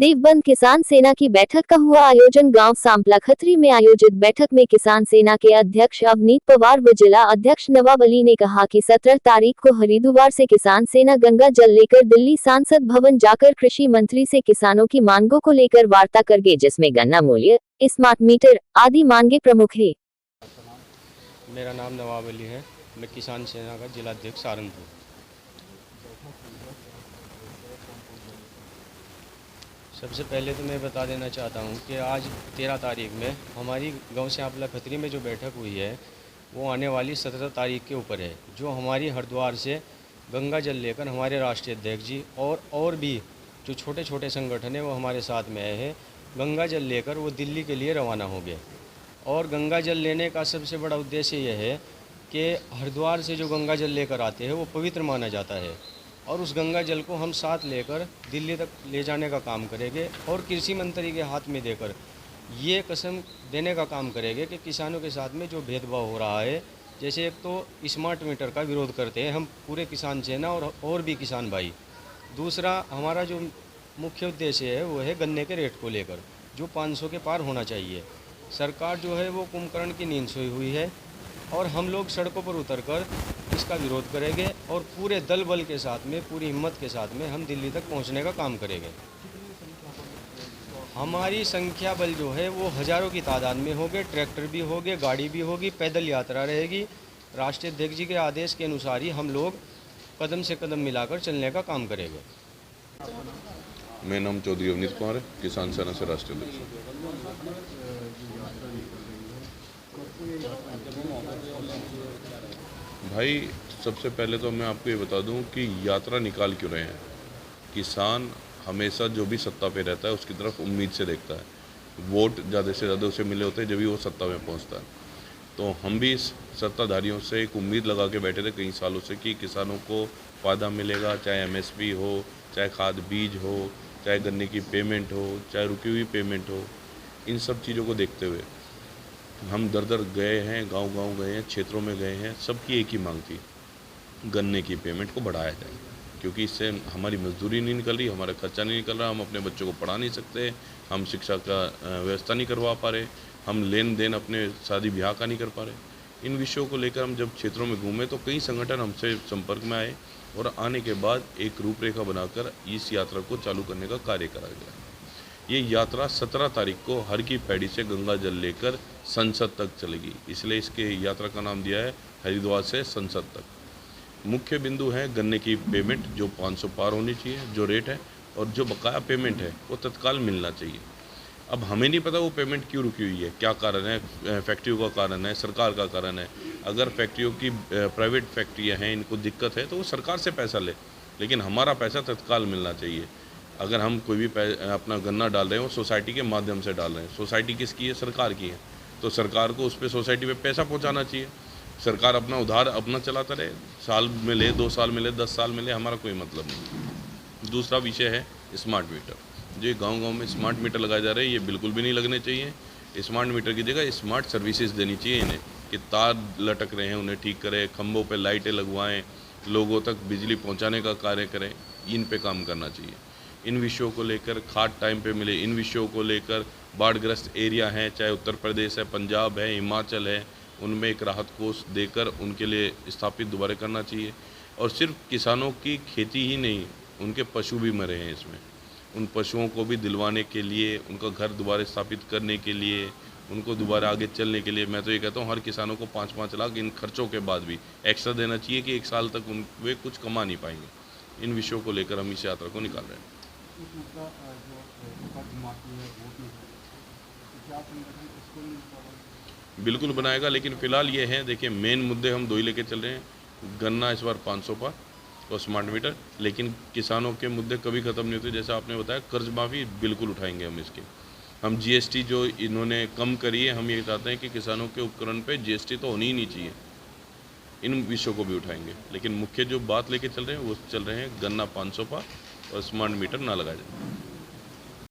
देवबंद किसान सेना की बैठक का हुआ आयोजन। गांव सांपला खत्री में आयोजित बैठक में किसान सेना के अध्यक्ष अवनीत पवार व जिला अध्यक्ष नवाब अली ने कहा कि 17 तारीख को हरिद्वार से किसान सेना गंगा जल लेकर दिल्ली सांसद भवन जाकर कृषि मंत्री से किसानों की मांगों को लेकर वार्ता करेंगे, जिसमें गन्ना मूल्य, स्मार्ट मीटर आदि मांगे प्रमुख है। मेरा नाम नवाब अली है। मैं किसान सेना का जिला अध्यक्ष सहारनपुर। सबसे पहले तो मैं बता देना चाहता हूं कि आज 13 तारीख में हमारी गांव सांपला खत्री में जो बैठक हुई है वो आने वाली 17 तारीख के ऊपर है, जो हमारी हरिद्वार से गंगा जल लेकर हमारे राष्ट्रीय अध्यक्ष जी और भी जो छोटे छोटे संगठन हैं वो हमारे साथ में आए हैं। गंगा जल लेकर वो दिल्ली के लिए रवाना हो गए। और गंगा जल लेने का सबसे बड़ा उद्देश्य यह है कि हरिद्वार से जो गंगा जल लेकर आते हैं वो पवित्र माना जाता है और उस गंगा जल को हम साथ लेकर दिल्ली तक ले जाने का काम करेंगे और कृषि मंत्री के हाथ में देकर ये कसम देने का काम करेंगे कि किसानों के साथ में जो भेदभाव हो रहा है, जैसे एक तो स्मार्ट मीटर का विरोध करते हैं हम पूरे किसान सेना और भी किसान भाई। दूसरा हमारा जो मुख्य उद्देश्य है वो है गन्ने के रेट को लेकर, जो 500 के पार होना चाहिए। सरकार जो है वो कुंभकर्ण की नींद सोई हुई है और हम लोग सड़कों पर उतरकर इसका विरोध करेंगे और पूरे दल बल के साथ में, पूरी हिम्मत के साथ में हम दिल्ली तक पहुंचने का काम करेंगे। हमारी संख्या बल जो है वो हज़ारों की तादाद में होगे, ट्रैक्टर भी होंगे, गाड़ी भी होगी, पैदल यात्रा रहेगी। राष्ट्रीय अध्यक्ष जी के आदेश के अनुसार ही हम लोग कदम से कदम मिलाकर चलने का काम करेंगे। मेरा नाम चौधरी अवनीत कुमार है, किसान सेना से राष्ट्रीय अध्यक्ष। भाई सबसे पहले तो मैं आपको ये बता दूं कि यात्रा निकाल क्यों रहे हैं। किसान हमेशा जो भी सत्ता पे रहता है उसकी तरफ उम्मीद से देखता है, वोट ज़्यादा से ज़्यादा उसे मिले होते हैं जब भी वो सत्ता में पहुंचता है। तो हम भी इस सत्ताधारियों से एक उम्मीद लगा के बैठे थे कई सालों से कि किसानों को फ़ायदा मिलेगा, चाहे MSP हो, चाहे खाद बीज हो, चाहे गन्ने की पेमेंट हो, चाहे रुकी हुई पेमेंट हो। इन सब चीज़ों को देखते हुए हम दर दर गए हैं, गांव-गांव गए हैं, क्षेत्रों में गए हैं। सबकी एक ही मांग थी, गन्ने की पेमेंट को बढ़ाया जाए, क्योंकि इससे हमारी मजदूरी नहीं निकल रही, हमारा खर्चा नहीं निकल रहा, हम अपने बच्चों को पढ़ा नहीं सकते, हम शिक्षा का व्यवस्था नहीं करवा पा रहे, हम लेन देन अपने शादी ब्याह का नहीं कर पा रहे। इन विषयों को लेकर हम जब क्षेत्रों में घूमे तो कई संगठन हमसे संपर्क में आए और आने के बाद एक रूपरेखा बनाकर इस यात्रा को चालू करने का कार्य करा गया। ये यात्रा 17 तारीख को हर की पैड़ी से गंगा जल लेकर संसद तक चलेगी, इसलिए इसके यात्रा का नाम दिया है हरिद्वार से संसद तक। मुख्य बिंदु है गन्ने की पेमेंट जो 500 पार होनी चाहिए, जो रेट है, और जो बकाया पेमेंट है वो तत्काल मिलना चाहिए। अब हमें नहीं पता वो पेमेंट क्यों रुकी हुई है, क्या कारण है, फैक्ट्रियों का कारण है, सरकार का कारण है। अगर फैक्ट्रियों की प्राइवेट फैक्ट्रियाँ हैं, इनको दिक्कत है तो वो सरकार से पैसा ले, लेकिन हमारा पैसा तत्काल मिलना चाहिए। अगर हम कोई भी अपना गन्ना डाल रहे हैं वो सोसाइटी के माध्यम से डाल रहे हैं, सोसाइटी किसकी है, सरकार की है, तो सरकार को उस पर सोसाइटी पे पैसा पहुंचाना चाहिए। सरकार अपना उधार अपना चलाता रहे, साल में ले, 2 साल में ले, 10 साल में ले, हमारा कोई मतलब नहीं। दूसरा विषय है स्मार्ट मीटर। जो गांव-गांव में स्मार्ट मीटर लगाए जा रहे हैं ये बिल्कुल भी नहीं लगने चाहिए। स्मार्ट मीटर की जगह स्मार्ट सर्विसेज देनी चाहिए इन्हें, कि तार लटक रहे हैं उन्हें ठीक करें, खंभों पर लाइटें लगवाएँ, लोगों तक बिजली पहुँचाने का कार्य करें। इन पर काम करना चाहिए। इन विषयों को लेकर खाद टाइम पे मिले, इन विषयों को लेकर बाढ़ग्रस्त एरिया हैं, चाहे उत्तर प्रदेश है, पंजाब है, हिमाचल है, उनमें एक राहत कोष देकर उनके लिए स्थापित दोबारा करना चाहिए। और सिर्फ किसानों की खेती ही नहीं, उनके पशु भी मरे हैं इसमें। उन पशुओं को भी दिलवाने के लिए, उनका घर दोबारा स्थापित करने के लिए, उनको दोबारा आगे चलने के लिए मैं तो ये कहता हूँ हर किसानों को 5-5 लाख इन खर्चों के बाद भी एक्स्ट्रा देना चाहिए कि 1 साल तक वे कुछ कमा नहीं पाएंगे। इन विषयों को लेकर हम इस यात्रा को निकाल रहे हैं। बिल्कुल बनाएगा, लेकिन फ़िलहाल ये है, देखिए मेन मुद्दे हम 2 ही लेके चल रहे हैं। गन्ना इस बार 500 पार और स्मार्ट मीटर, लेकिन किसानों के मुद्दे कभी ख़त्म नहीं होते। जैसा आपने बताया कर्ज माफ़ी बिल्कुल उठाएंगे हम इसके। हम GST जो इन्होंने कम करी है, हम ये चाहते हैं कि किसानों के उपकरण पे GST तो होनी ही नहीं चाहिए। इन विषयों को भी उठाएंगे, लेकिन मुख्य जो बात लेके चल रहे हैं वो चल रहे हैं गन्ना 500 पार और स्मार्ट मीटर ना लगाया जाए।